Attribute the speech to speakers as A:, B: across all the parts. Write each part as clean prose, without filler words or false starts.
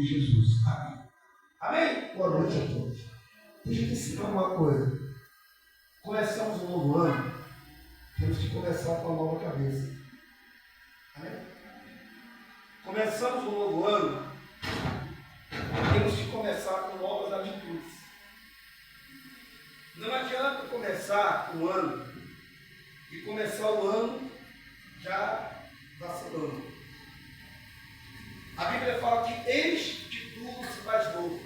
A: de Jesus. Amém. Amém? Boa noite a todos. Deixa eu te ensinar uma coisa. Começamos um novo ano, temos que começar com a nova cabeça. Amém? Começamos um novo ano, temos que começar com novas atitudes. Não adianta começar um ano e começar o ano já vacilando. A Bíblia fala que eis que tudo se faz novo.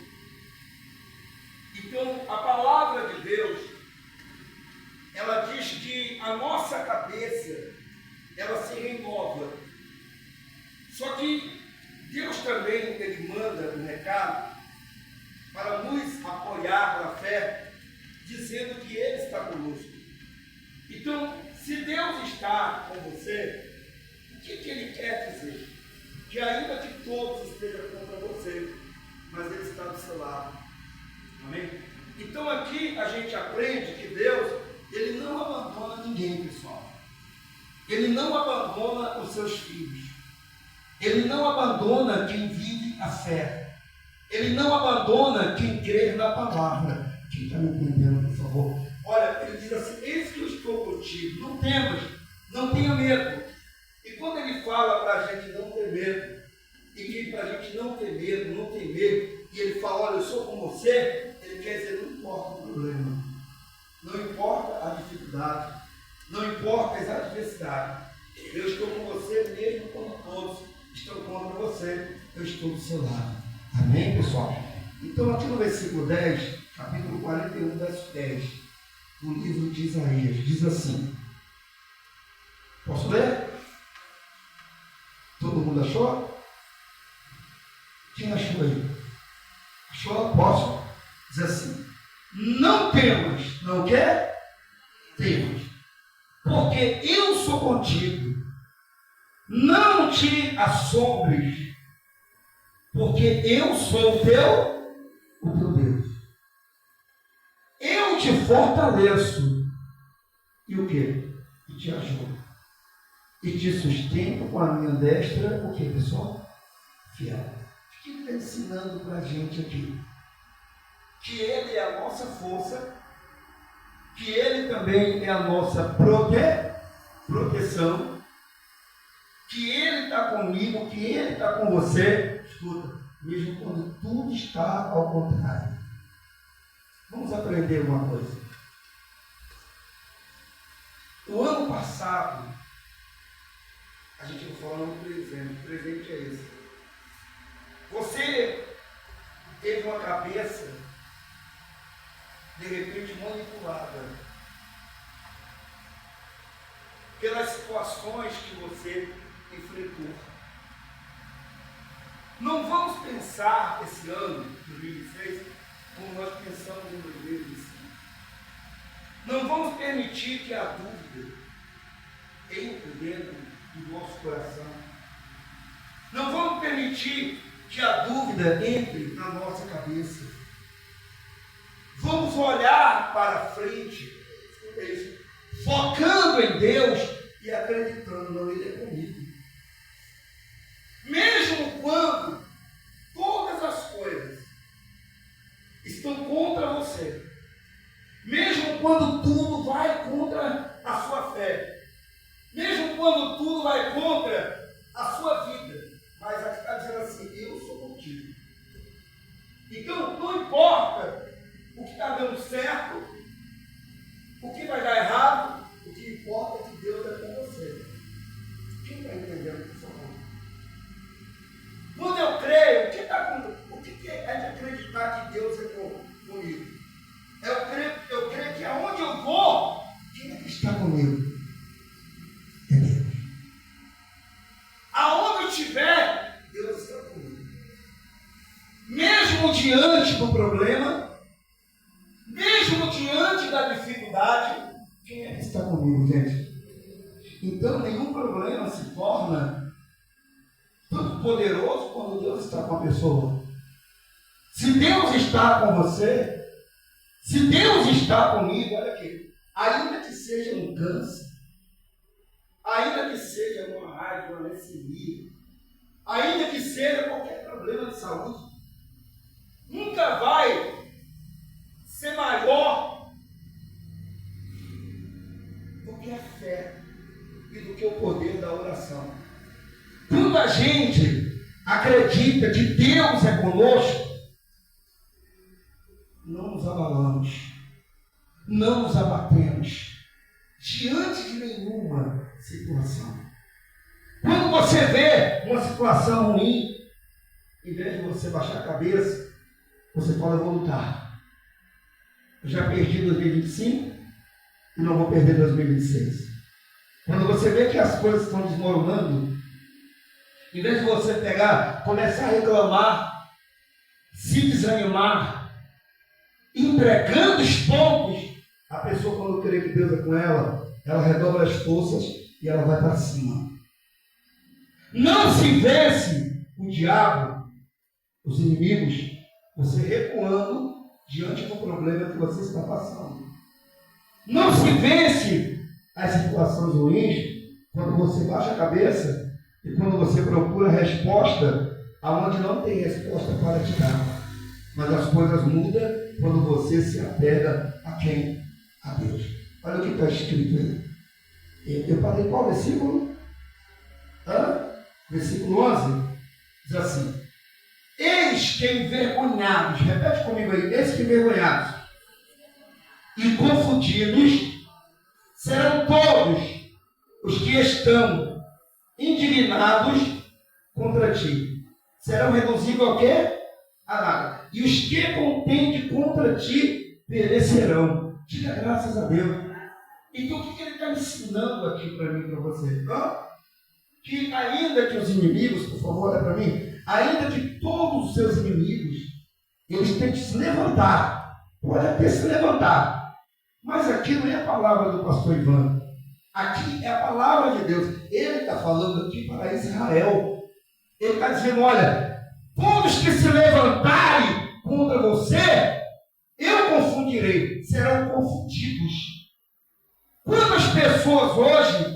A: Então, a palavra de Deus, ela diz que a nossa cabeça, ela se renova. Só que Deus também, Ele manda um recado para nos apoiar na fé, dizendo que Ele está conosco. Então, se Deus está com você, o que Ele quer dizer? Que ainda que todos estejam contra você, mas Ele está do seu lado. Amém? Então aqui a gente aprende que Deus, Ele não abandona ninguém, pessoal. Ele não abandona os seus filhos. Ele não abandona quem vive a fé. Ele não abandona quem crê na palavra. Quem está me entendendo, por favor? Olha, ele diz assim: eis que eu estou contigo. Não temas, não tenha medo. E quando ele fala para a gente não ter medo, e que para a gente não ter medo, não temer, e ele fala: olha, eu sou com você, ele quer dizer, não importa o problema, não importa a dificuldade, não importa as adversidades, eu estou com você mesmo quando todos estão contra você, eu estou do seu lado. Amém, pessoal? Então aqui no versículo 10, capítulo 41, verso 10, do livro de Isaías, diz assim, posso ler? Todo mundo achou? Quem achou aí? Achou? Posso? Diz assim: não temas, não quer? Temas, porque eu sou contigo. Não te assombres, porque eu sou o teu Deus. Eu te fortaleço. E o quê? E te ajudo. E te sustento com a minha destra, o que, pessoal? Fiel. O que ele está ensinando para a gente aqui? Que Ele é a nossa força, que Ele também é a nossa proteção, que Ele está comigo, que Ele está com você, escuta, mesmo quando tudo está ao contrário. Vamos aprender uma coisa. O ano passado, a gente não fala no presente, o presente é esse. Você teve uma cabeça, de repente, manipulada pelas situações que você enfrentou. Não vamos pensar esse ano, 2006, como nós pensamos em 2005. Não vamos permitir que a dúvida entre dentro do nosso coração. Não vamos permitir que a dúvida entre na nossa cabeça. Vamos olhar para frente, focando em Deus e acreditando, não, Ele é comigo. Mesmo quando todas as coisas estão contra você, mesmo quando tudo vai contra a sua fé, mesmo quando tudo vai contra a sua vida, mas aqui está dizendo assim: eu sou contigo. Então não importa o que está dando certo, o que vai dar errado, o que importa é que Deus é com você. Quem está entendendo, por favor? Quando eu creio, o que é de acreditar que Deus é comigo? Eu creio que aonde eu vou, quem é que está comigo? É Deus. Aonde eu estiver, Deus está comigo. Mesmo diante do problema, mesmo diante da dificuldade, quem é que está comigo, gente? Então, nenhum problema se torna tão poderoso quando Deus está com a pessoa. Se Deus está com você, se Deus está comigo, olha aqui, ainda que seja um câncer, ainda que seja uma raiva, uma leucemia, ainda que seja qualquer problema, problema de saúde nunca vai ser maior do que a fé e do que o poder da oração. Quando a gente acredita que Deus é conosco, não nos abalamos, não nos abatemos diante de nenhuma situação. Quando você vê uma situação ruim, em vez de você baixar a cabeça, você fala: eu vou lutar. Eu já perdi 2025 e não vou perder 2026. Quando você vê que as coisas estão desmoronando, em vez de você pegar, começar a reclamar, se desanimar, entregando os pontos, a pessoa, quando crê que Deus é com ela, ela redobra as forças e ela vai para cima. Não se vence o diabo, os inimigos, você recuando diante do problema que você está passando. Não se vence as situações ruins quando você baixa a cabeça e quando você procura resposta aonde não tem resposta para te dar. Mas as coisas mudam quando você se apega a quem? A Deus. Olha o que está escrito aí. Eu parei qual versículo? Versículo 11. Diz assim: eis que envergonhados, repete comigo aí, eis que envergonhados e confundidos serão todos os que estão indignados contra ti. Serão reduzidos ao quê? A nada. E os que contendem contra ti perecerão. Diga graças a Deus. Então o que ele está ensinando aqui para mim e para você? Que ainda que os inimigos, por favor, olha para mim, ainda que todos os seus inimigos, eles têm que se levantar. Pode até se levantar. Mas aqui não é a palavra do pastor Ivan. Aqui é a palavra de Deus. Ele está falando aqui para Israel. Ele está dizendo: olha, todos que se levantarem contra você, eu confundirei, serão confundidos. Quantas pessoas hoje,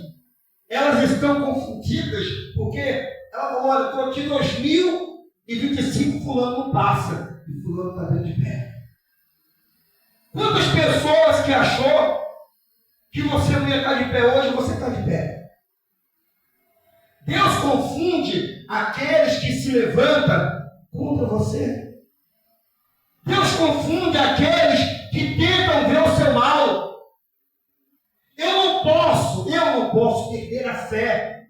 A: elas estão confundidas porque ela falou: olha, estou aqui em 2025, fulano não passa, e fulano está dentro de pé. Quantas pessoas que achou que você não ia estar de pé hoje, você está de pé. Deus confunde aqueles que se levantam contra você. Deus confunde aqueles que tentam ver o seu mal. Eu não posso perder a fé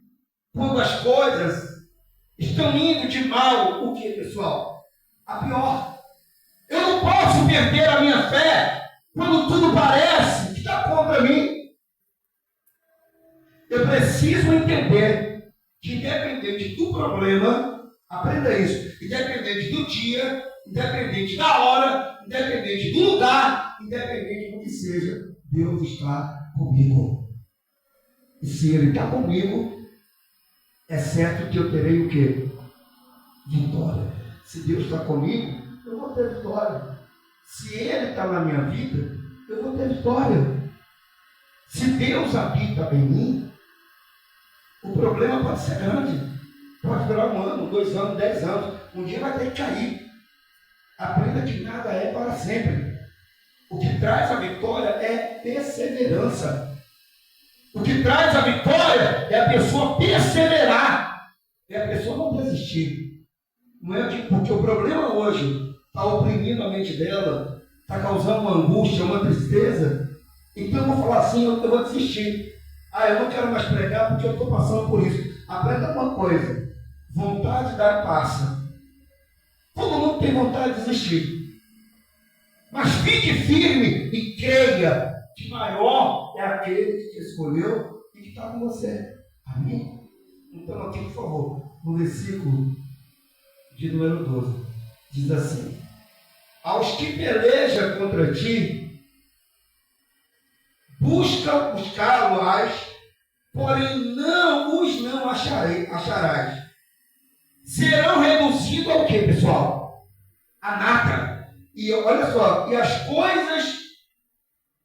A: quando as coisas estão indo de mal. O que, pessoal? A pior. Eu não posso perder a minha fé quando tudo parece que está contra mim. Eu preciso entender que, independente do problema, aprenda isso, independente do dia, independente da hora, independente do lugar, independente do que seja, Deus está comigo. E se Ele está comigo, é certo que eu terei o quê? Vitória. Se Deus está comigo, eu vou ter vitória. Se Ele está na minha vida, eu vou ter vitória. Se Deus habita em mim, o problema pode ser grande. Pode durar 1 ano, 2 anos, 10 anos. Um dia vai ter que cair. Aprenda que nada é para sempre. O que traz a vitória é perseverança. O que traz a vitória é a pessoa perseverar. É a pessoa não desistir. Não é porque o problema hoje está oprimindo a mente dela, está causando uma angústia, uma tristeza. Então eu vou falar assim: eu vou desistir. Eu não quero mais pregar porque eu estou passando por isso. Aprenda uma coisa: vontade dá passa. Todo mundo tem vontade de desistir. Mas fique firme e creia que maior é aquele que te escolheu e que está com você. Amém? Então aqui, por favor, no versículo de número 12, diz assim: aos que pelejam contra ti, buscá-los, porém não acharás. Serão reduzidos ao que, pessoal? A nada. E olha só, e as coisas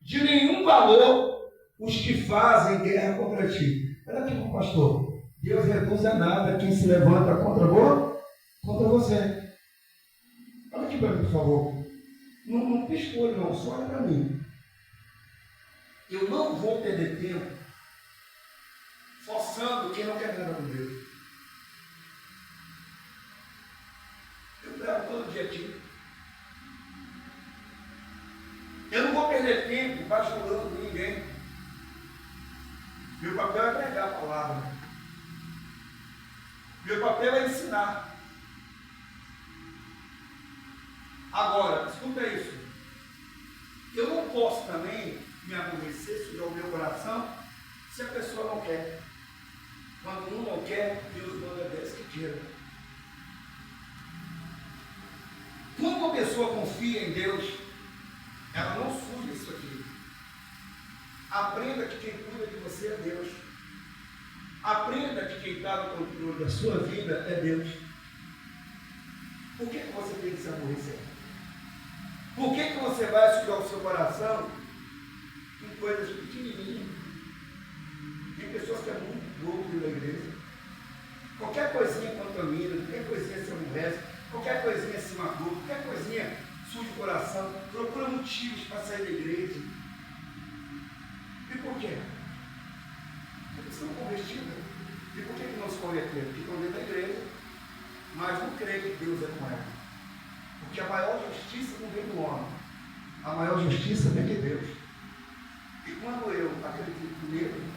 A: de nenhum valor, os que fazem guerra contra ti. Olha aqui, pastor. Deus reduz a nada quem se levanta contra contra você. Olha aqui para mim, por favor. Não pisca o olho não, só olha para mim. Eu não vou perder tempo forçando quem não quer nada com Deus. Eu prego todo dia aqui. Eu não vou perder tempo bajulando ninguém. Meu papel é pregar a palavra. Meu papel é ensinar. Agora, escuta isso. Eu não posso também me aborrecer, sujar o meu coração, se a pessoa não quer. Quando um não quer, Deus manda 10 que tira. Quando uma pessoa confia em Deus, ela não suja isso aqui. Aprenda que quem cuida de você é Deus. Aprenda que quem está no controle da sua vida é Deus. Por que você tem que se aborrecer? Por que você vai sujar o seu coração com coisas pequenininhas? Tem pessoas que é muito louco da igreja. Qualquer coisinha contamina, qualquer coisinha se aborrece, qualquer coisinha se magoa, qualquer coisinha suja o coração, procura motivos para sair da igreja. E por quê? Porque estão convertidos. E por que não se converteram? Porque estão dentro da igreja, mas não creem que Deus é com ela. Porque a maior justiça não vem do homem. A maior justiça vem de Deus. E quando eu acredito nele,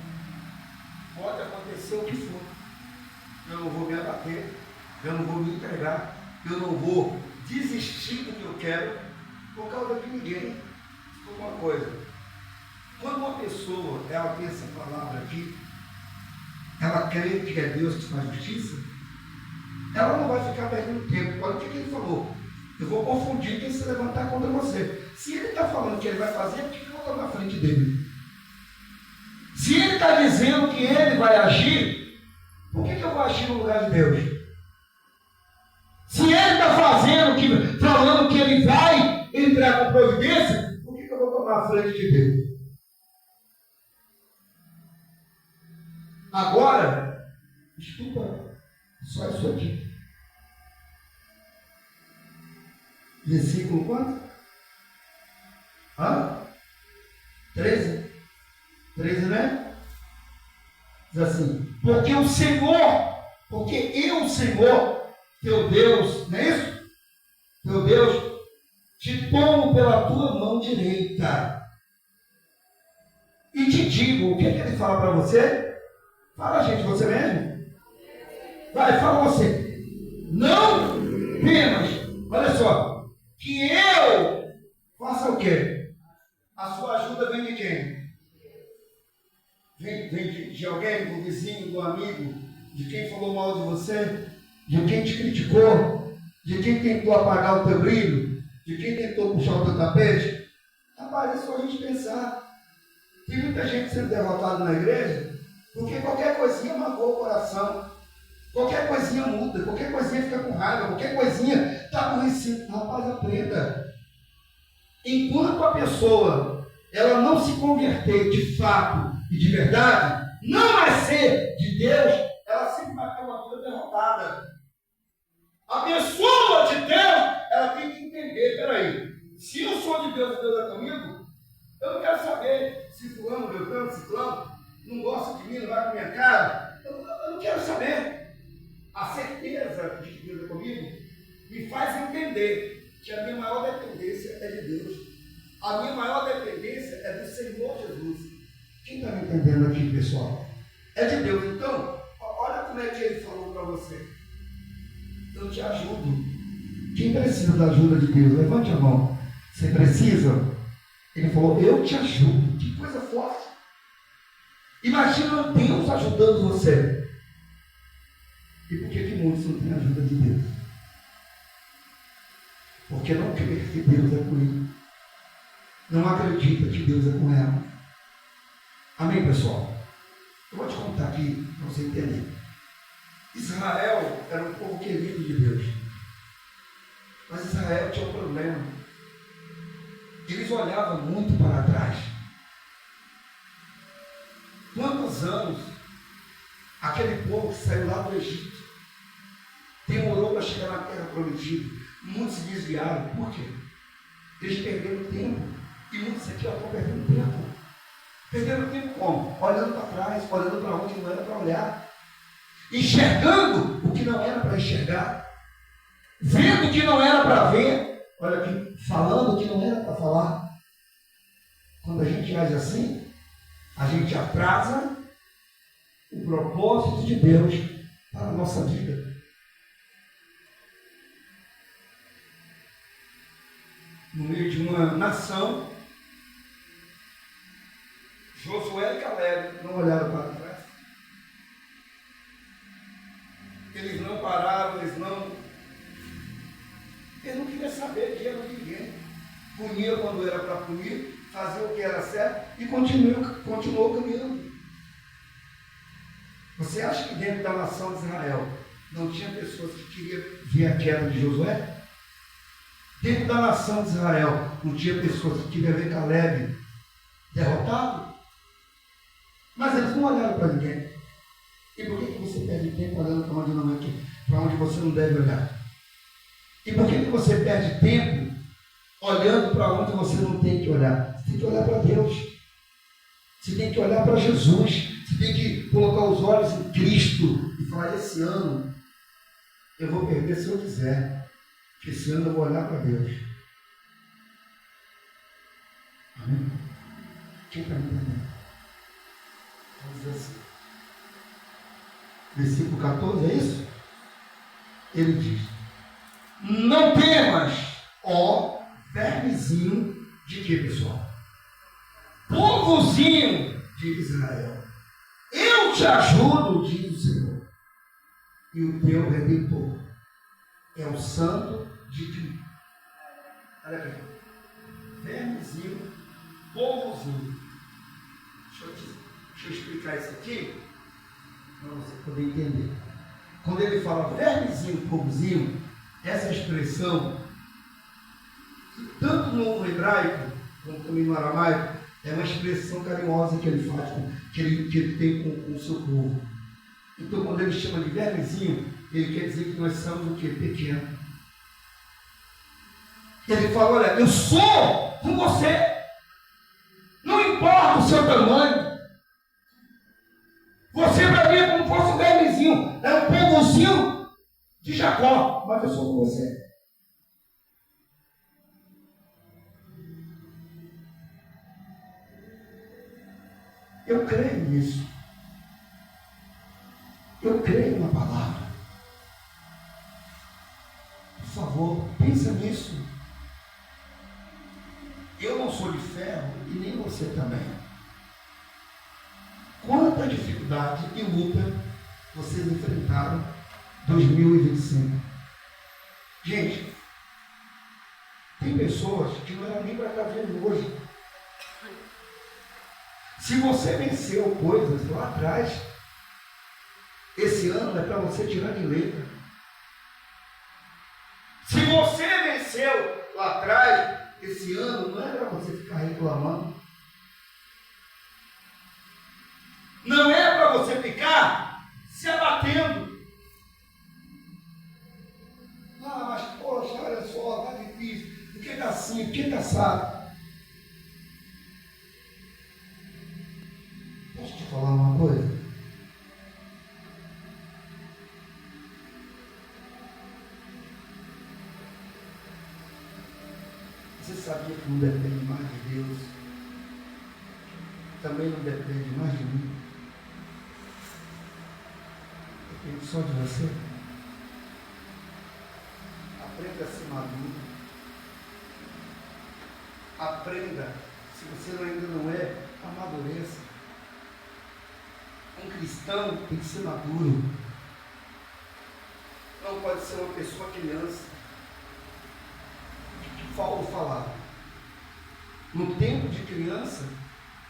A: pode acontecer o que for. Eu não vou me abater, eu não vou me entregar, eu não vou desistir do que eu quero por causa de ninguém. Uma coisa, quando uma pessoa, ela tem essa palavra aqui, ela crê que é Deus que faz justiça, ela não vai ficar perdendo tempo. Olha o que ele falou. Eu vou confundir quem se levantar contra você. Se ele está falando que ele vai fazer, por que eu vou estar na frente dele? Se ele está dizendo que ele vai agir, por que eu vou agir no lugar de Deus? Se ele está falando que ele vai entrar com providência, por que eu vou tomar a frente de Deus? Agora, escuta só isso aqui. Versículo quanto? 13? 13, né? Diz assim: porque eu, Senhor, teu Deus, não é isso? Teu Deus, te tomo pela tua mão direita e te digo, o que ele fala para você? Fala, gente, você mesmo? Vai, fala você. Não temas, olha só, que eu faça o quê? A sua ajuda vem de quem? Vem de alguém, do vizinho, do amigo, de quem falou mal de você, de quem te criticou, de quem tentou apagar o teu brilho, de quem tentou puxar o teu tapete. Rapaz, é só a gente pensar. Tem muita gente sendo derrotada na igreja, porque qualquer coisinha magoa o coração, qualquer coisinha muda, qualquer coisinha fica com raiva, qualquer coisinha está aborrecido. Rapaz, aprenda. Enquanto a pessoa ela não se converter de fato e de verdade, não vai ser de Deus, ela sempre vai ter uma vida derrotada. A pessoa de Deus, ela tem que entender, peraí, se eu sou de Deus e Deus é comigo, eu não quero saber se fulano, beltrano, ciclano não gosta de mim, não vai com a minha cara, eu não quero saber. A certeza de que Deus é comigo me faz entender que a minha maior dependência é de Deus. A minha maior dependência é do Senhor Jesus. Quem está me entendendo aqui, pessoal? É de Deus. Então, olha como é que ele falou para você. Eu te ajudo. Quem precisa da ajuda de Deus? Levante a mão. Você precisa? Ele falou, eu te ajudo. Que coisa forte. Imagina Deus ajudando você. E por que muitos não têm a ajuda de Deus? Porque não crê que Deus é com ele. Não acredita que Deus é com ela. Amém, pessoal? Eu vou te contar aqui para você entender. Israel era um povo querido de Deus. Mas Israel tinha um problema. Eles olhavam muito para trás. Quantos anos aquele povo que saiu lá do Egito demorou para chegar na terra prometida. Muitos se desviaram. Por quê? Eles perderam tempo. E muitos aqui estão perdendo tempo. Perderam tempo como? Olhando para trás, olhando para onde não era para olhar. Enxergando o que não era para enxergar. Vendo o que não era para ver. Olha aqui, falando o que não era para falar. Quando a gente age assim, a gente atrasa o propósito de Deus para a nossa vida. No meio de uma nação, Josué e Caleb não olharam para trás. Eles não pararam, eles não queriam saber de erro de ninguém. Punia quando era para punir, fazia o que era certo e continuou caminhando. Você acha que dentro da nação de Israel não tinha pessoas que queriam ver a queda de Josué? Dentro da nação de Israel não tinha pessoas que queriam ver Caleb derrotado? Mas eles não olharam para ninguém. E por que você perde tempo olhando para onde não é aqui, para onde você não deve olhar? E por que você perde tempo olhando para onde você não tem que olhar? Você tem que olhar para Deus. Você tem que olhar para Jesus. Você tem que colocar os olhos em Cristo e falar: esse ano eu vou perder se eu quiser. Que esse ano eu vou olhar para Deus. Amém? Quem está me entendendo? Vamos dizer assim. Versículo 14, é isso? Ele diz: não temas, ó vermezinho de quê, pessoal? Povozinho de Israel. Eu te ajudo, diz o Senhor. E o teu Redentor é o Santo de Cristo. Olha aqui. Vermezinho, povozinho. Deixa eu explicar isso aqui para você poder entender. Quando ele fala vermezinho, povozinho, essa expressão, tanto no hebraico como também no aramaico, é uma expressão carinhosa que ele faz, que ele tem com o seu povo. Então, quando ele chama de vermezinho, ele quer dizer que nós somos o quê? Pequeno. Ele fala: olha, eu sou com você. Não importa o seu tamanho. Você para mim é como fosse um vermezinho, é um povozinho de Jacó, mas eu sou com você. Eu creio nisso. Eu creio na palavra. Por favor, pensa nisso. Eu não sou de ferro e nem você também. Quanta dificuldade e luta vocês enfrentaram em 2025? Gente, tem pessoas que não eram nem para estar vendo hoje. Se você venceu coisas lá atrás, esse ano é para você tirar de letra. Se você venceu lá atrás, esse ano não é para você ficar reclamando. Não é para você ficar se abatendo. Ah, mas poxa, olha só, está difícil. Por que está assim? Por que está assado? Posso te falar uma coisa? Você sabia que não depende mais de Deus? Também não depende mais de mim? Depende só de você. Aprenda a ser maduro. Aprenda. Se você ainda não é, amadureça. Um cristão tem que ser maduro. Não pode ser uma pessoa criança. O que Paulo falava? No tempo de criança,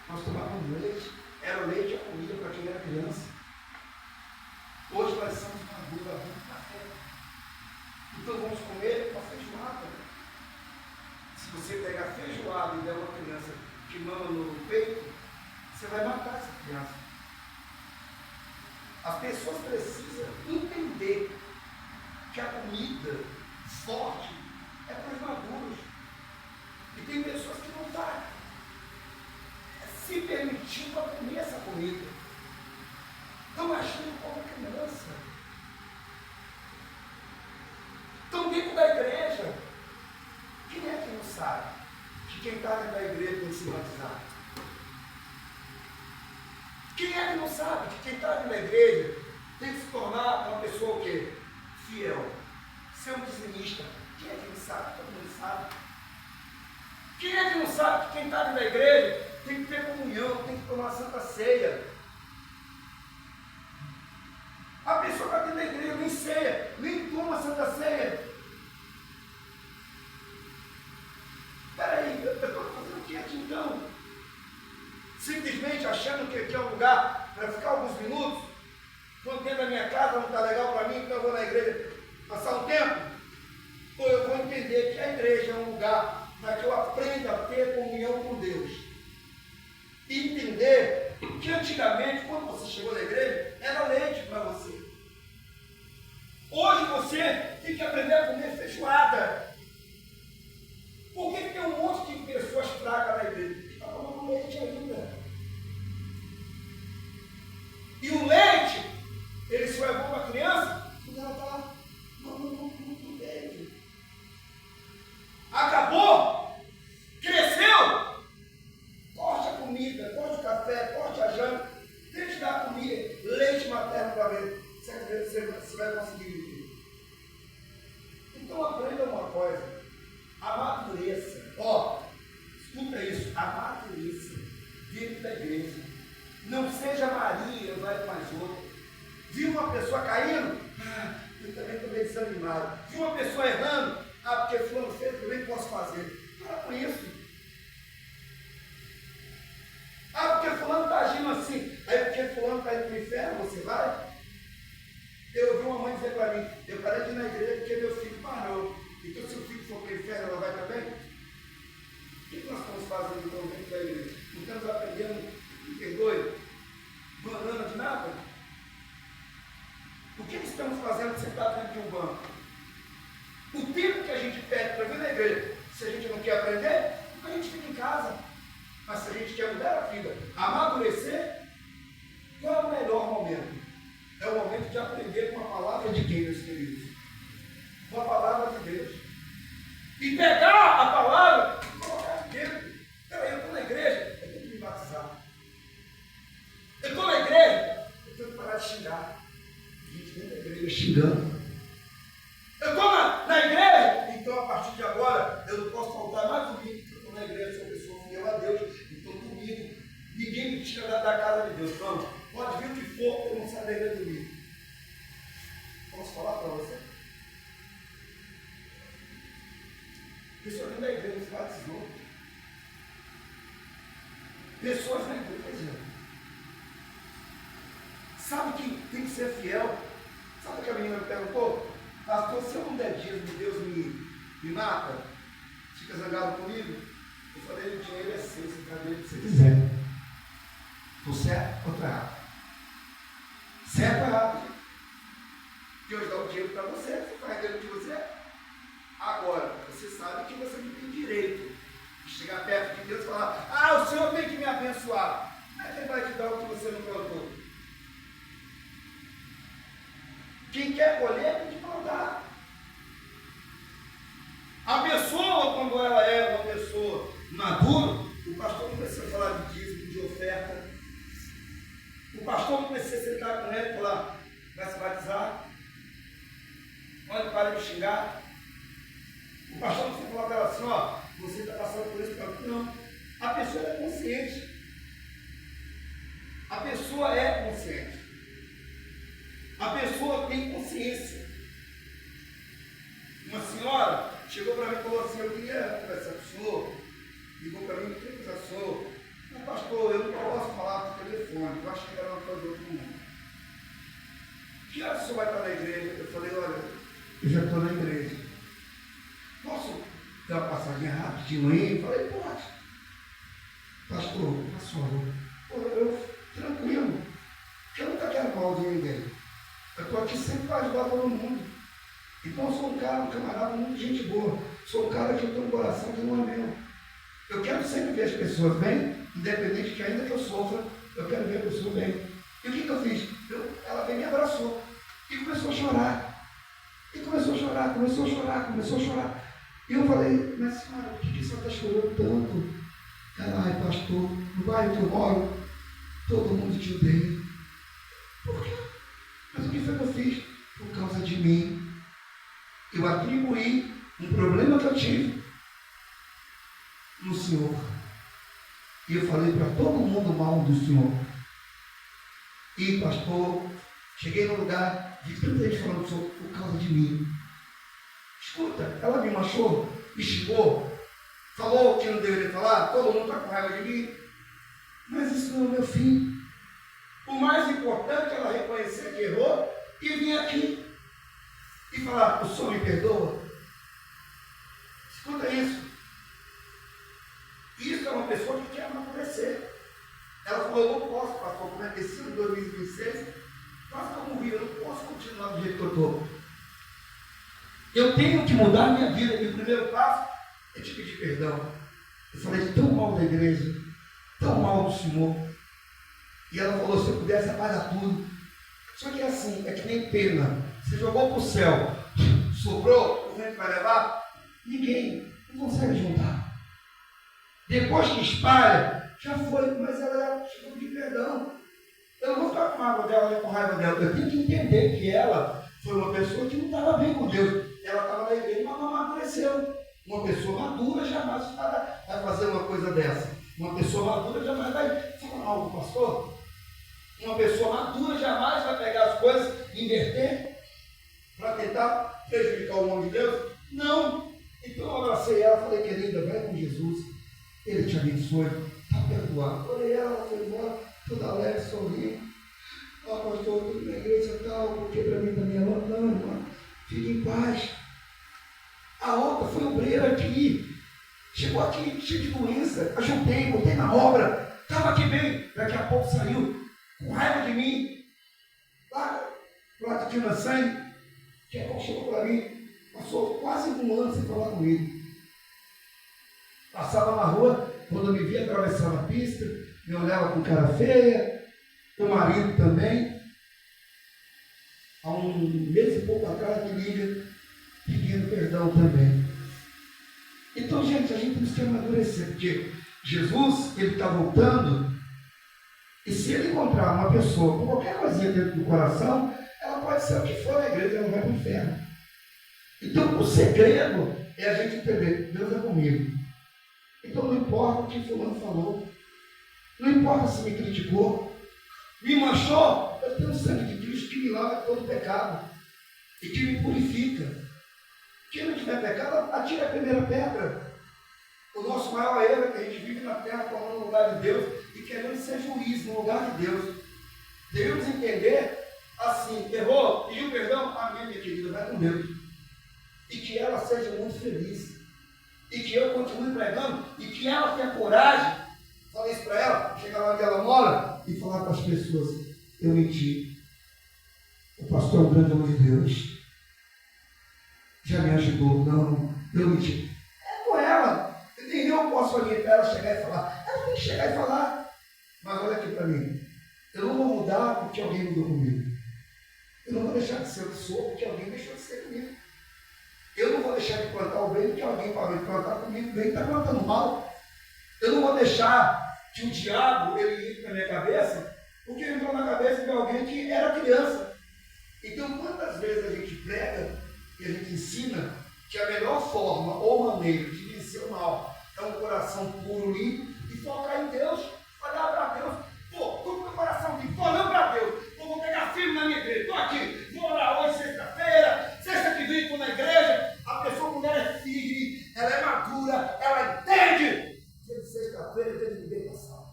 A: nós tomávamos leite. Era o leite e a comida para quem era criança. Hoje nós somos maduros, vamos café. Então vamos comer uma feijoada. Se você pegar feijoada e der uma criança que mama no peito, você vai matar essa criança. As pessoas precisam entender que a comida forte é para os maduros. E tem pessoas que não estão se permitindo a comer essa comida. Estão agindo como criança. Estão dentro da igreja. Quem é que não sabe que quem está dentro da igreja tem que se batizar? Quem é que não sabe que quem está dentro da igreja tem que se tornar uma pessoa o quê? Fiel. Ser um dizimista. Quem é que não sabe? Todo mundo sabe. Quem é que não sabe que quem está dentro da igreja tem que ter comunhão, tem que tomar santa ceia? A pessoa está dentro da igreja, nem ceia, nem toma santa ceia. Peraí, eu estou fazendo o que aqui então? Simplesmente achando que aqui é um lugar para ficar alguns minutos, quando dentro da minha casa não está legal para mim, então eu vou na igreja passar um tempo? Ou eu vou entender que a igreja é um lugar para que eu aprenda a ter comunhão com Deus? E entender que antigamente, quando você chegou na igreja, era leite para você. Hoje você tem que aprender a comer feijoada. Por que tem um monte de pessoas fracas na igreja? Está tomando leite ainda. E o leite, ele só é bom para a criança quando ela está no leite. Acabou, cresceu, corte a comida, corte o café, corte a janta, tente dar comida, leite materno para ver se você vai conseguir viver. Então aprenda uma coisa, amadureça. Escuta isso, amadureça dentro da igreja. Não seja Maria, vai com as outras. Viu uma pessoa caindo? Eu também estou meio desanimado. Viu uma pessoa errando? Porque fulano fez, eu também posso fazer. Para com isso. Porque fulano está agindo assim. Aí porque fulano está indo para o inferno, você vai? Eu ouvi uma mãe dizer para mim, eu parei de ir na igreja porque meu filho parou. Então se o filho for para o inferno, ela vai também? O que nós estamos fazendo então dentro da igreja? Não estamos aprendendo, me perdoe, banana de nada? O que estamos fazendo sentado dentro de um banco? O tempo que a gente perde para vir na igreja, se a gente não quer aprender, a gente fica em casa. Mas se a gente quer mudar a vida, amadurecer, qual é o melhor momento? É o momento de aprender com a palavra de quem, meus queridos? Com a palavra de Deus. E pegar a palavra e colocar dentro. Peraí, eu estou na igreja, eu tenho que me batizar. Eu estou na igreja, eu tenho que parar de xingar. Gente, dentro da igreja xingando. Eu estou na igreja, então a partir de agora eu não posso faltar mais domingo, porque eu estou na igreja, sou uma pessoa fiel a Deus, então domingo ninguém me tira da casa de Deus. Vamos, pode vir o que for, eu não saio da igreja domingo. Posso falar para você? Pessoas dentro da igreja se batizou. Pessoas na igreja. Sabe que tem que ser fiel? Sabe o que a menina me perguntou? Pastor, se eu não der dízimo, Deus me mata? Fica zangado comigo? Eu falei, o dinheiro é seu, você dá dele o que você quiser. Estou certo ou estou errado? Certo ou errado? Deus dá o dinheiro para você, você faz dele o que você é. Agora, você sabe que você não tem direito de chegar perto de Deus e falar, o Senhor tem que me abençoar. Mas Ele vai te dar o que você não plantou. Quem quer colher tem que plantar. A pessoa, quando ela é uma pessoa madura, o pastor não precisa falar de dízimo, de oferta. O pastor não precisa sentar com ela e falar, vai se batizar. Olha, para de xingar. O pastor não precisa falar para ela assim, você está passando por isso. Não. A pessoa é consciente. A pessoa é consciente. A pessoa tem consciência. Uma senhora chegou para mim e falou assim, eu queria conversar com o senhor. Ligou para mim, eu queria conversar com o senhor. Mas pastor, eu não posso falar por telefone, eu acho que era uma coisa do outro mundo. Que horas o senhor vai estar na igreja? Eu falei, olha, eu já estou na igreja. Posso dar uma passadinha rapidinho aí? Eu falei, pode. Pastor, eu tranquilo, porque eu nunca quero mal de ninguém. Eu estou aqui sempre para ajudar todo mundo. Então
B: um cara, um camarada muito gente boa. Sou um cara que eu tenho um coração que não é meu. Eu quero sempre ver as pessoas bem, independente que ainda que eu sofra, eu quero ver a pessoa bem. E o que eu fiz? Ela veio e me abraçou. E começou a chorar. E começou a chorar, começou a chorar, começou a chorar. E eu falei, mas senhora, por que você está chorando tanto? Ela, ai pastor, no bairro que eu moro, todo mundo te odeia. Por quê? Mas o que foi que eu fiz? Por causa de mim. Eu atribuí um problema que eu tive no Senhor. E eu falei para todo mundo mal do Senhor. E pastor, cheguei no lugar, vi tanta gente falando do Senhor por causa de mim. Escuta, ela me machucou, me xingou, falou o que não deveria falar, todo mundo está com raiva de mim. Mas isso não é o meu fim. O mais importante é ela reconhecer que errou e vir aqui e falar, o Senhor me perdoa. Escuta isso. Isso é uma pessoa que quer amadurecer. Ela falou, eu não posso, pastor, como é que esse ano 2026, quase que eu morri, eu não posso continuar do jeito que eu estou. Eu tenho que mudar a minha vida. E o primeiro passo é te pedir perdão. Eu falei tão mal da igreja, tão mal do Senhor. E ela falou, se eu pudesse apagar tudo. Só que é assim, é que nem pena. Você jogou para o céu, sobrou, o vento vai levar, ninguém não consegue juntar. Depois que espalha, já foi, mas ela chegou de perdão. Eu não vou ficar com raiva dela, nem com raiva dela. Eu tenho que entender que ela foi uma pessoa que não estava bem com Deus. Ela estava na igreja, mas não amadureceu. Uma pessoa madura jamais vai fazer uma coisa dessa. Uma pessoa madura jamais vai falar mal do pastor. Uma pessoa madura jamais vai pegar as coisas e inverter para tentar prejudicar o nome de Deus. Não. Então eu abracei ela e falei, querida, vai com Jesus. Ele te abençoe. Está perdoado. Olhei ela foi embora, toda alegre, sorrindo. Pastor, eu estou na igreja e tal, porque para mim também é não, irmão. Fique em paz. A outra foi obreira aqui. Chegou aqui cheio de doença. Ajudei, botei na obra. Estava aqui bem. Daqui a pouco saiu com raiva de mim. Lá que tinha sangue. Daqui a pouco chegou para mim. Passou quase um ano sem falar comigo. Passava na rua, quando eu me via atravessando a pista, me olhava com cara feia. O marido também. Há um mês e pouco atrás me liga pedindo perdão também. Então, gente, a gente precisa amadurecer, porque Jesus, ele está voltando, e se ele encontrar uma pessoa com qualquer coisinha dentro do coração, ela pode ser o que for na igreja, ela vai para o inferno. Então, o segredo é a gente entender, Deus é comigo. Então, não importa o que fulano falou, não importa se me criticou, me manchou, eu tenho o sangue de Cristo que me lava todo pecado e que me purifica. Quem não tiver pecado, atira a primeira pedra. O nosso maior erro é que a gente vive na terra tomando o lugar de Deus e querendo ser juiz no lugar de Deus. Devemos entender assim, errou, pediu perdão, amém, minha querida, vai com Deus. E que ela seja muito feliz. E que eu continue pregando e que ela tenha coragem. Falei isso para ela, chegar lá onde ela mora e falar para as pessoas, eu menti. O pastor é um grande homem de Deus. Já me ajudou, não, eu menti. É com ela. Nem eu posso olhar para ela chegar e falar. Ela tem que chegar e falar. Mas olha aqui para mim. Eu não vou mudar porque alguém mudou comigo. Eu não vou deixar de ser o que sou porque alguém deixou de ser comigo. Eu não vou deixar de plantar o bem porque alguém parou de plantar comigo bem e está plantando mal. Eu não vou deixar que o diabo ele entre na minha cabeça porque ele entrou na cabeça de alguém que era criança. Então, quantas vezes a gente prega e a gente ensina que a melhor forma ou maneira de vencer o mal é um coração puro, limpo e focar em Deus, olhar para Deus. Pô, estou com o meu coração limpo, estou olhando para Deus. Vou pegar firme na minha igreja, estou aqui, vou orar hoje, sexta-feira, sexta que vem estou na igreja. A pessoa, quando ela é firme, ela é madura, ela entende. Dia de sexta-feira, dia de libertação.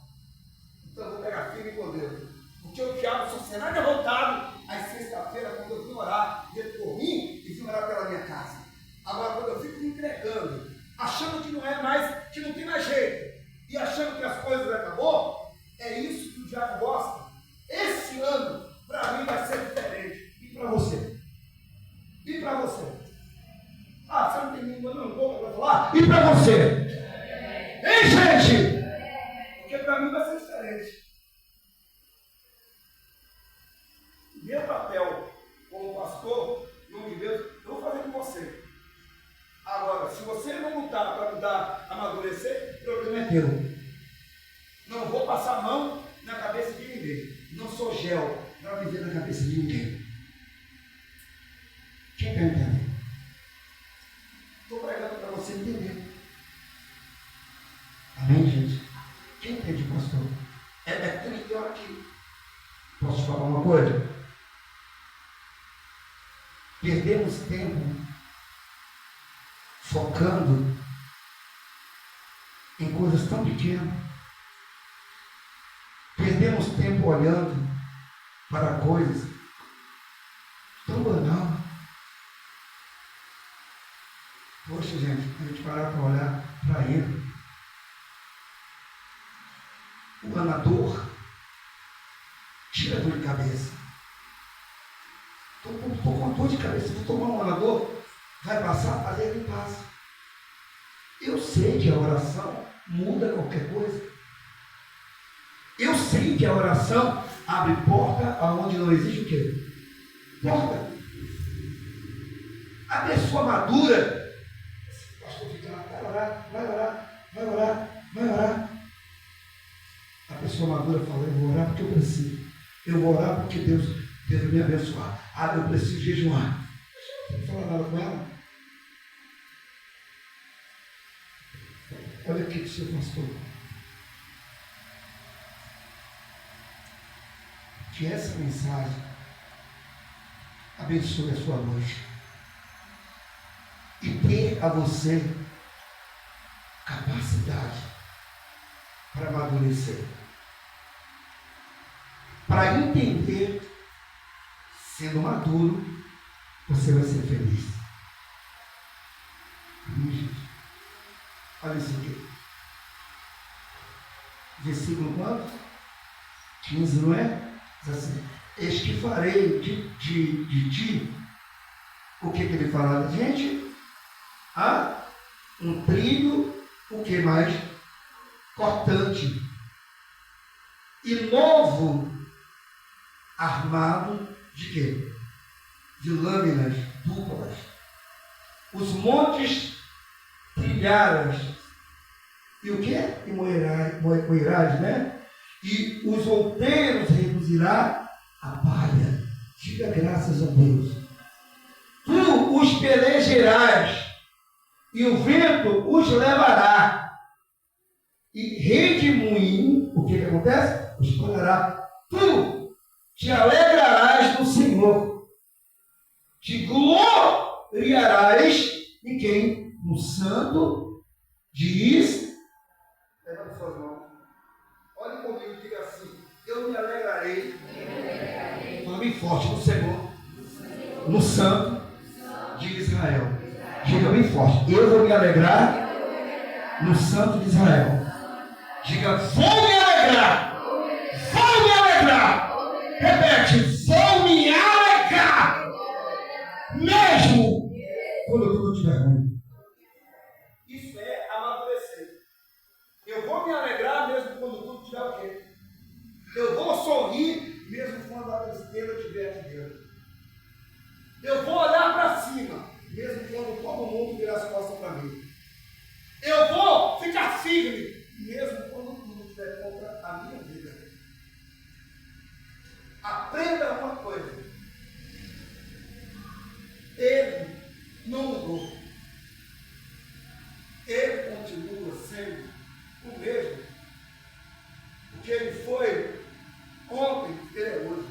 B: Então, eu vou pegar firme com Deus. Porque o diabo só será derrotado às sexta-feira, quando eu vim orar dentro por mim e vim orar pela minha casa. Agora, quando eu fico me entregando, achando que não é mais, que não tem mais jeito, e achando que as em língua, não vou para falar. E para você? Hein, gente? Porque para mim vai ser diferente. Meu papel como pastor, em nome de Deus, eu vou fazer com você. Agora, se você não lutar para mudar, amadurecer, o problema é teu. Não vou passar a mão na cabeça de ninguém. Não sou gel para viver na cabeça de ninguém. Quem está entendendo? Estou pregando para você entender. Amém, gente? Quem entende, pastor? É triste aqui. Posso te falar uma coisa? Perdemos tempo focando em coisas tão pequenas. Perdemos tempo olhando para coisas tão banal. Poxa, gente, a gente parar para olhar para ele. O anador tira dor de cabeça. Estou com dor de cabeça, vou tomar um anador, vai passar, mas ele passa. Eu sei que a oração muda qualquer coisa. Eu sei que a oração abre porta aonde não existe o quê? Porta. A pessoa madura, o pastor fica lá, vai orar, vai orar, vai orar, vai orar. A pessoa madura fala, eu vou orar porque eu preciso. Eu vou orar porque Deus vai me abençoar. Ah, eu preciso jejuar. Não tem que falar nada com ela. Olha aqui, seu pastor. Que essa mensagem abençoe a sua noite. E dê a você capacidade para amadurecer. Para entender, sendo maduro, você vai ser feliz. Olha isso aqui. Versículo quanto? 15, não é? Diz assim, eis que farei de ti, o que ele fala? Gente, um trilho, o que mais? Cortante. E novo, armado de quê? De lâminas duplas. Os montes trilharás. E o que? E moerás, né? E os outeiros reduzirá a palha. Diga graças a Deus. Tu os pelejarás, e o vento os levará. E redemoinho, o que acontece? Os pagará. Tu te alegrarás no Senhor. Te gloriarás em quem? No Santo diz. Levanta suas mãos. Olhe comigo e diga assim: eu me alegrarei. Fala bem forte no Senhor. No Santo de Israel. Diga bem forte: eu vou me alegrar no Santo de Israel. Diga: vou me alegrar. Vou me alegrar. Repete: vou me alegrar. Mesmo quando tudo estiver ruim. Isso é amadurecer. Eu vou me alegrar mesmo quando tudo estiver o quê? Eu vou sorrir mesmo quando a tristeza estiver aqui dentro. Eu vou olhar para cima mesmo quando todo mundo virar as costas para mim. Eu vou ficar firme mesmo quando tudo estiver contra a minha vida. Aprenda uma coisa. Ele não mudou. Ele continua sendo o mesmo. Porque ele foi ontem, ele é hoje.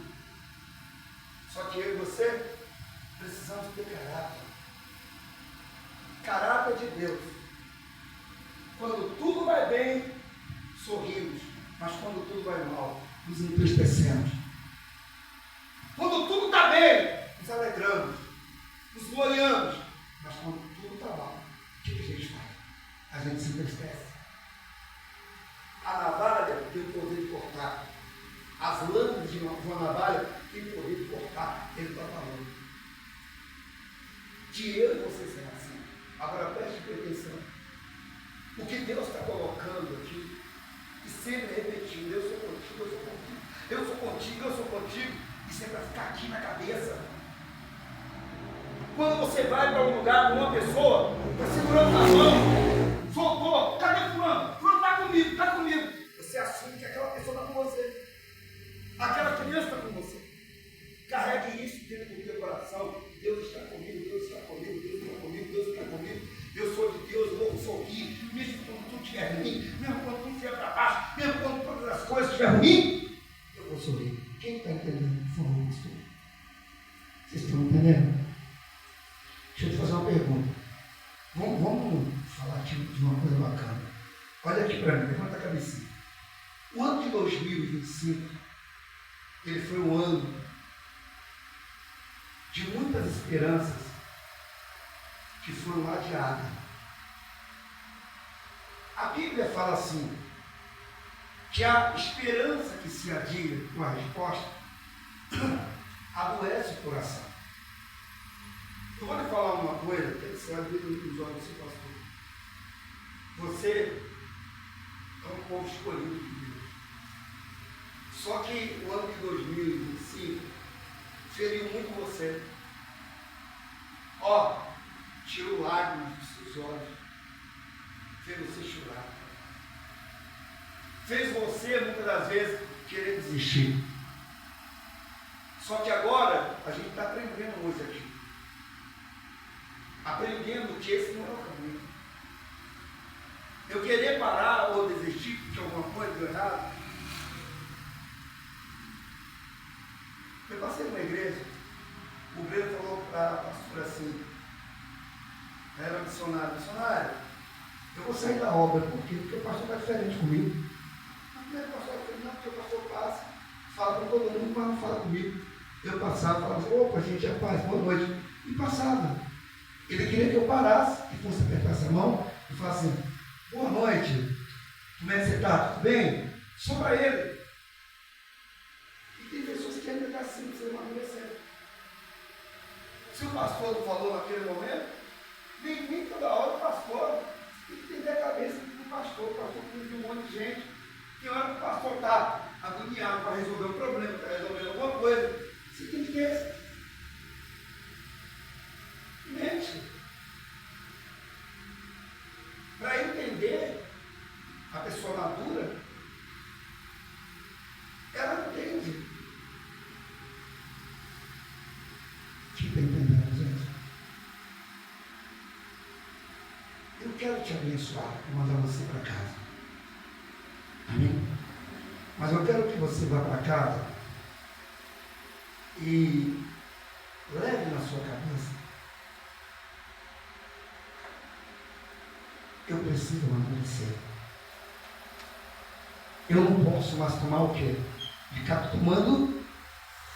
B: Só que eu e você precisamos ter caráter. Caráter de Deus. Quando tudo vai bem, sorrimos. Mas quando tudo vai mal, nos entristecemos. Quando tudo está bem, nos alegramos. Nos gloriamos. Mas quando tudo está mal, o que a gente faz? A gente se entristece. A navalha tem o poder de cortar. As lâminas de uma navalha têm o poder de cortar. Ele está falando. Que eu e você será assim. Agora pretensão. O que Deus está colocando aqui, e sempre repetindo, eu sou contigo, eu sou contigo, eu sou contigo, eu sou contigo, isso é para ficar aqui na cabeça. Quando você vai para um lugar com uma pessoa, está segurando a mão, soltou, cadê fulano? Fulano está comigo, está comigo. Você assume que aquela pessoa está com você. Aquela criança está com você. Carregue isso dentro do teu coração. Deus está comigo, Deus está comigo, Deus está comigo, Deus está comigo. Eu sou de Deus, eu vou sorrir. Mesmo quando tudo estiver ruim, mesmo quando tudo estiver para baixo, mesmo quando todas as coisas estiverem ruins, eu vou sorrir. Quem está entendendo, por favor, pastor? Vocês estão entendendo? Deixa eu te fazer uma pergunta. Vamos falar aqui de uma coisa bacana. Olha aqui para mim, levanta a cabecinha. O ano de 2025, ele foi um ano de muitas esperanças que foram adiadas. A Bíblia fala assim, que a esperança que se adia com a resposta adoece o coração. Eu vou lhe falar uma coisa, que você vai ver nos olhos do seu pastor. Você é um povo escolhido de Deus. Só que o ano de 2025 feriu muito você. Tirou lágrimas dos seus olhos. Fez você chorar. Fez você, muitas das vezes, querer desistir. Só que agora, a gente está aprendendo hoje aqui. Aprendendo que esse não é o caminho. Eu querer parar ou desistir porque alguma coisa deu errado. Eu passei numa igreja, o Breno falou para a pastora assim, era missionário, eu vou sair da obra, por quê? Porque o pastor está diferente comigo. Não é pastor diferente, não, porque o pastor passa, fala com todo mundo, mas não fala comigo. Eu passava, falava assim, opa, gente, é paz, boa noite. E passava. Ele queria que eu parasse, que fosse apertasse a mão e falasse assim, boa noite, como é que você está? Tudo bem? Só para ele. E tem pessoas que ainda estão assim, você amadurecendo. Se o pastor não falou naquele momento, nem toda hora o pastor tem que entender a cabeça do pastor. O pastor conhece um monte de gente. Tem hora que o pastor está agoniado para resolver um problema, para resolver alguma coisa. Você tem que ter mente para entender. A pessoa madura, ela entende. Quem está entendendo, gente? Eu quero te abençoar e mandar você para casa. Amém? Mas eu quero que você vá para casa e leve na sua cabeça. Eu preciso amadurecer. Eu não posso mais tomar o quê? Ficar tomando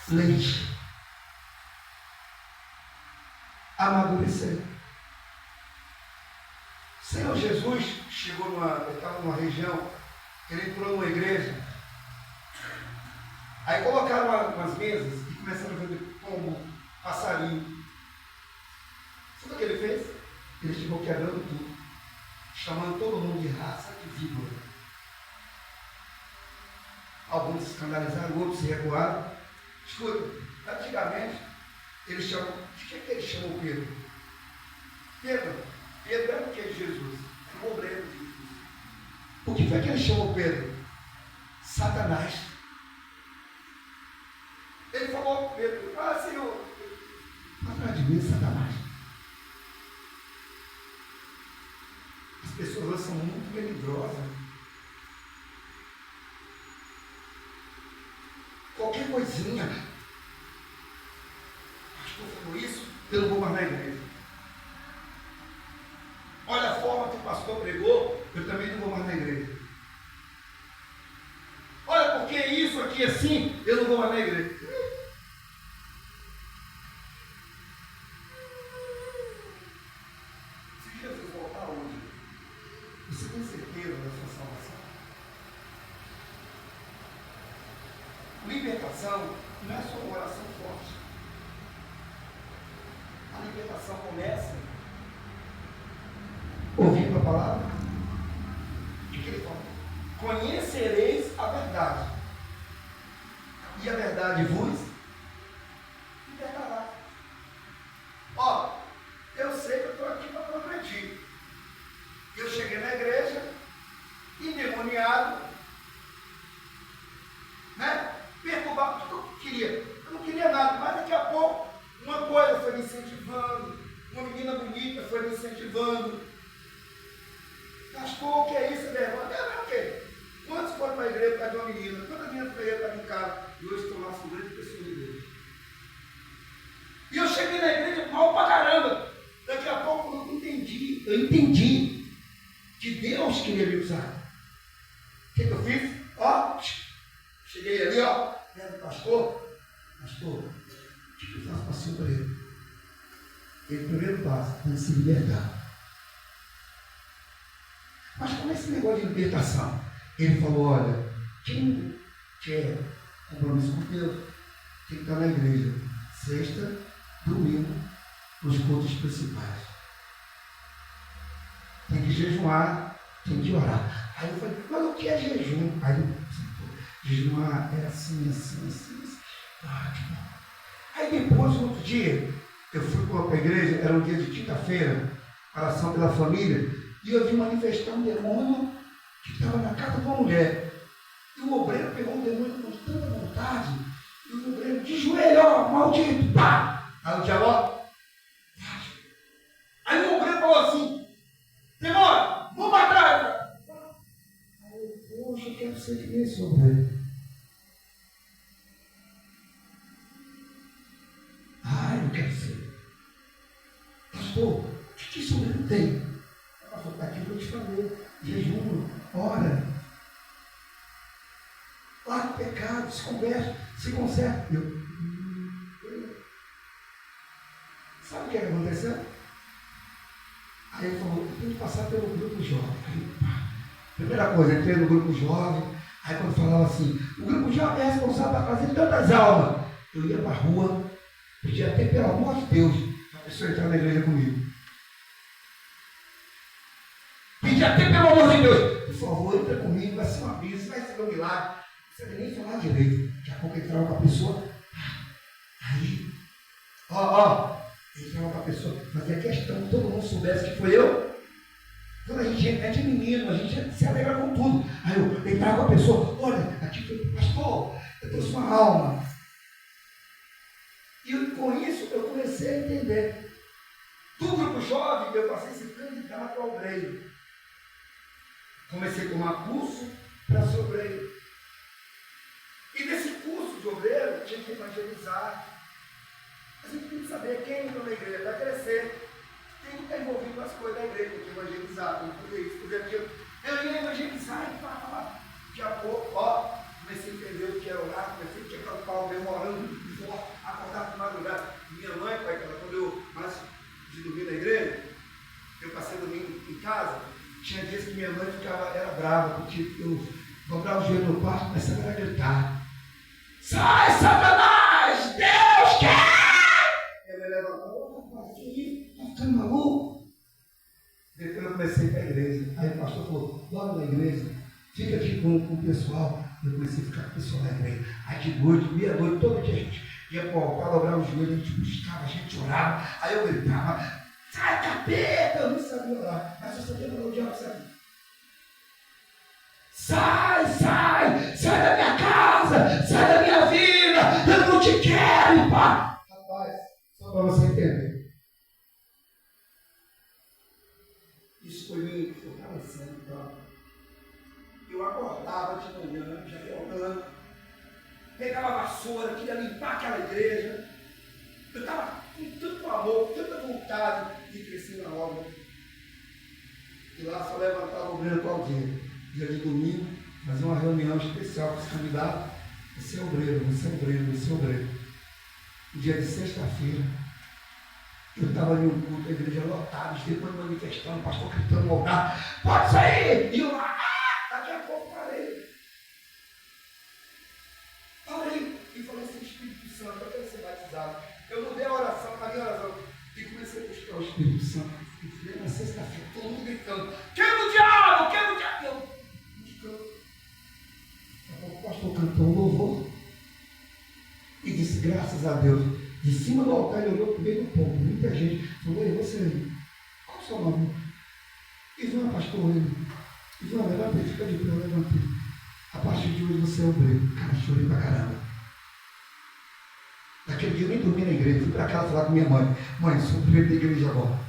B: leite. Amadurecer. Senhor Jesus chegou ele estava numa região, ele entrou numa igreja. Aí colocaram umas mesas e começaram a vender pombo, passarinho. Sabe o que ele fez? Ele chegou quebrando tudo, chamando todo mundo de raça de víbora. Alguns se escandalizaram, outros se recuaram. Escuta, antigamente, eles chamam, de que eles chamam Pedro? Pedro era o que de Jesus? Era o obreiro de Jesus. O que foi que ele chamou Pedro? Satanás. Ele falou para Pedro, Senhor, atrás de mim, Satanás. As pessoas hoje são muito melindrosas. Qualquer coisinha. O pastor falou isso, eu não vou mais na igreja. Olha a forma que o pastor pregou, eu também não vou mais na igreja. Olha, porque isso aqui assim, eu não vou mais na igreja. Se Jesus voltar hoje, você tem certeza da sua salvação? Libertação não é só uma oração forte. A libertação começa ouvindo a palavra? O que ele fala? Conhecereis a verdade, e a verdade vos libertará. Ó, eu sei que eu estou aqui para progredir. Eu cheguei na igreja, endemoniado, né? Perturbado, o que eu queria? Eu não queria nada, mas daqui a pouco uma coisa foi me incentivando, uma menina bonita foi me incentivando. Pastor, o que é isso, vergonha? É o quê? Quantos foram para a igreja por causa de uma menina? Quantas meninas para a igreja por causa de um cara? E hoje estão lá, são grandes pessoas de Deus. E eu cheguei na igreja mal pra caramba. Daqui a pouco eu entendi que Deus queria me usar. O que eu fiz? Ó, cheguei ali, ó, perto do pastor, o que eu faço para ser obreiro? Ele, primeiro passo, tem que se libertar. Mas como é esse negócio de libertação? Ele falou, olha, quem quer compromisso com Deus, tem que estar na igreja, sexta, domingo, nos cultos principais. Tem que jejuar, tem que orar. Aí eu falei, mas o que é jejum? Aí ele falou, jejuar é assim. Ah, que bom. Aí depois, no outro dia, eu fui para a igreja, era um dia de quinta-feira, oração pela família, e eu vi manifestar um demônio que estava na casa de uma mulher. E o obreiro pegou o demônio com tanta vontade, e o obreiro de joelho, ó, maldito, pá! Aí o diabo, ó. Aí o obreiro falou assim, demônio, vamos matar! Aí eu, poxa, eu quero ser que nem esse obreiro. Eu quero ser. Pastor, o que isso não tem? Pastor, está aqui que eu te falei. Jejum, ora. Larga o pecado, se converte, se conserta. Sabe o que aconteceu? Aí ele falou, eu tenho que passar pelo grupo jovem. Aí, primeira coisa, entrei no grupo jovem. Aí quando falava assim, o grupo jovem é responsável para trazer tantas almas. Eu ia para a rua, pedia até pelo amor de Deus, a pessoa entrar na igreja comigo. Pedia até pelo amor de Deus, por favor, entra comigo, vai ser uma bênção, vai ser um milagre. Não sabia nem falar direito. Daqui a pouco entrava com a pessoa. Aí, entrava com a pessoa, fazia questão que todo mundo soubesse que foi eu. Quando a gente é de menino, a gente se alegra com tudo. Aí eu entrava com a pessoa, olha, aqui foi o pastor, eu trouxe uma alma. E com isso eu comecei a entender. Do grupo jovem, eu passei a ser candidato ao obreiro. Comecei a tomar curso para ser obreiro. E nesse curso de obreiro, tinha que evangelizar. A gente tem que saber quem entra na igreja vai crescer. Quem não está envolvido com as coisas da igreja, tem que evangelizar, tem que fazer isso, fazer aquilo. Eu ia evangelizar e falar. Daqui a pouco, comecei a entender o que era orar, comecei a quebrar o pau, mesmo orando, acordar de madrugada. Minha mãe, pai, quando eu mais de dormir na igreja, eu passei domingo em casa, tinha dias que minha mãe era brava, porque eu dobrava o joelho no quarto e começava a gritar. Sai, Satanás! Deus quer! Ela levantou, rapaz, que isso? Está ficando maluco? Depois eu comecei a ir para a igreja. Aí o pastor falou, bora na igreja, fica aqui com o pessoal. Eu comecei a ficar com o pessoal na igreja. Aí de noite, meia-noite, todo dia a gente ia para o altar, dobrar os joelhos, a gente buscava, a gente orava. Aí eu gritava, sai capeta! Eu não sabia orar, mas eu sabia orar, o diabo sabia. Sai da minha casa, sai da minha vida, eu não te quero, pá. Rapaz, só para você entender. Isso foi me fortalecendo, tá? Eu acordava de manhã, já ia orando, pegava a vassoura, queria limpar aquela igreja. Eu estava com tanto amor, tanta vontade de crescer na obra. E lá só levantava o obreiro qual dia? Dia de domingo, fazer uma reunião especial com os candidatos. Você é obreiro, você é obreiro, você é obreiro. No dia de sexta-feira, eu estava em um culto, a igreja lotada, depois manifestando, o pastor gritando no altar, pode sair! E eu lá, daqui a pouco parei. E falei assim, Espírito Santo, eu quero ser batizado. Eu mudei a oração, a minha oração, e comecei a buscar o Espírito Santo. E fui na sexta-feira, todo mundo
A: gritando, queima o diabo, queima o diabo.
B: O pastor cantou um louvor e disse, graças a Deus. De cima do altar ele olhou para o meio do povo, muita gente falou, ei, você, qual é o seu nome? Ivan, pastor, Ivan, levanta aí, fica de pé, levanta aí. A partir de hoje você é obreiro. Cara, chorei pra caramba. Naquele dia eu nem dormi na igreja, fui para casa falar com minha mãe. Mãe, sou obreiro da igreja agora.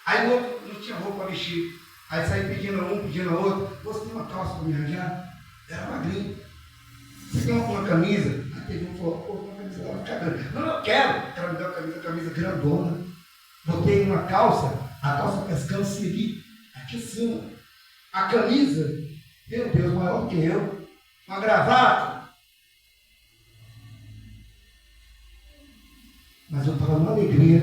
B: Aí o outro não tinha roupa para vestir. Aí saí pedindo a um, pedindo a outro. Você tem uma calça para me arranjar? Era magrinho. Você tem uma camisa? Aí teve um que falou, pô, uma camisa lá vai ficar grande. Não, eu quero. O cara me deu uma camisa grandona. Botei uma calça, a calça pescando siri, aqui em cima. A camisa, meu Deus, maior que eu. Uma gravata. Mas eu estava numa alegria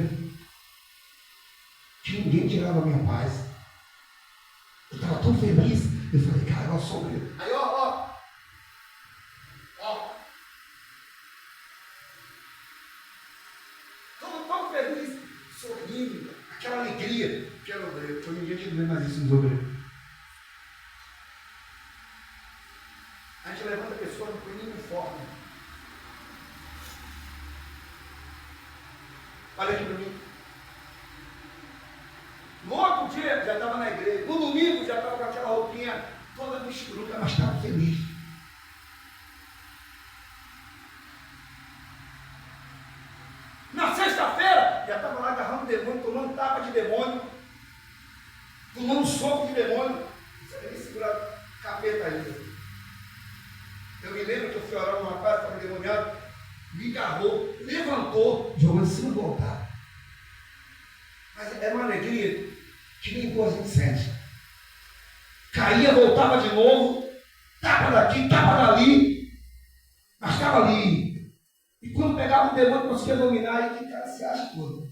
B: que ninguém tirava a minha paz. Eu estava tão feliz. Eu falei, cara, eu sou obreiro. Aí, ó. Estava tão feliz, sorrindo, aquela alegria que era obreiro. Foi ninguém que não vê mais isso nos obreiros. A gente levanta a pessoa no punho uniforme. Olha aqui para mim. No outro dia já estava na igreja. No domingo já estava com aquela roupinha toda michuruca, mas estava feliz. Na sexta-feira já estava lá agarrando demônio, tomando tapa de demônio, tomando soco de demônio. Você nem segurar capeta ainda. Eu me lembro que eu fui orar numa casa, estava endemoniado, me agarrou, levantou, jogou em cima do altar. Mas era uma alegria que nem boa a gente sente. Caía, voltava de novo, tapa daqui, tapa dali, mas estava ali. E quando pegava o demônio, conseguia dominar, e que cara se acha todo.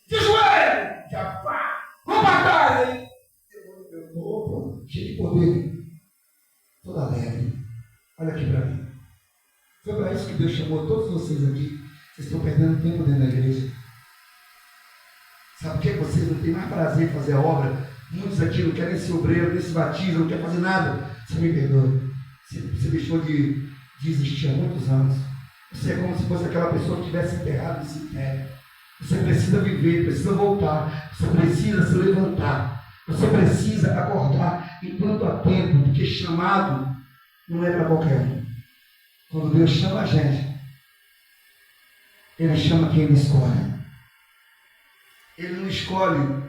B: De joelho! Já pá! Vamos matar ele! Opa, cheio de poder. Toda alegre. Olha aqui para mim. Foi para isso que Deus chamou todos vocês aqui. Vocês estão perdendo tempo dentro da igreja. Sabe por que vocês não têm mais prazer em fazer a obra? Muitos aqui não querem ser obreiro, nem se batizam, não querem fazer nada. Você me perdoa. Você deixou de existir há muitos anos. Você é como se fosse aquela pessoa que tivesse enterrado no cemitério. Você precisa viver, precisa voltar. Você precisa se levantar. Você precisa acordar enquanto há tempo, porque chamado não é para qualquer um. Quando Deus chama a gente, Ele chama quem Ele escolhe. Ele não escolhe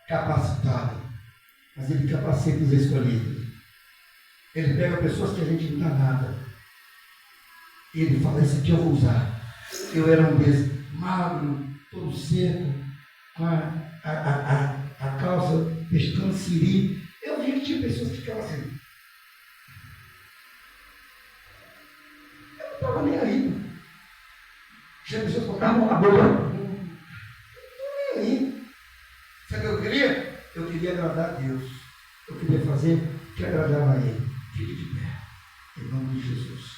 B: capacitado, mas Ele capacita os escolhidos. Ele pega pessoas que a gente não dá nada. E Ele fala, esse aqui eu vou usar. Eu era um desses, magro, todo seco, com a calça pescando siri. Eu vi que tinha pessoas que ficavam assim. Eu não estava nem aí. Tinha pessoas que botavam a boca. Eu não estou nem aí. Sabe o que eu queria? Eu queria agradar a Deus. Eu queria fazer o que agradava a Ele. Fique de pé. Em nome de Jesus.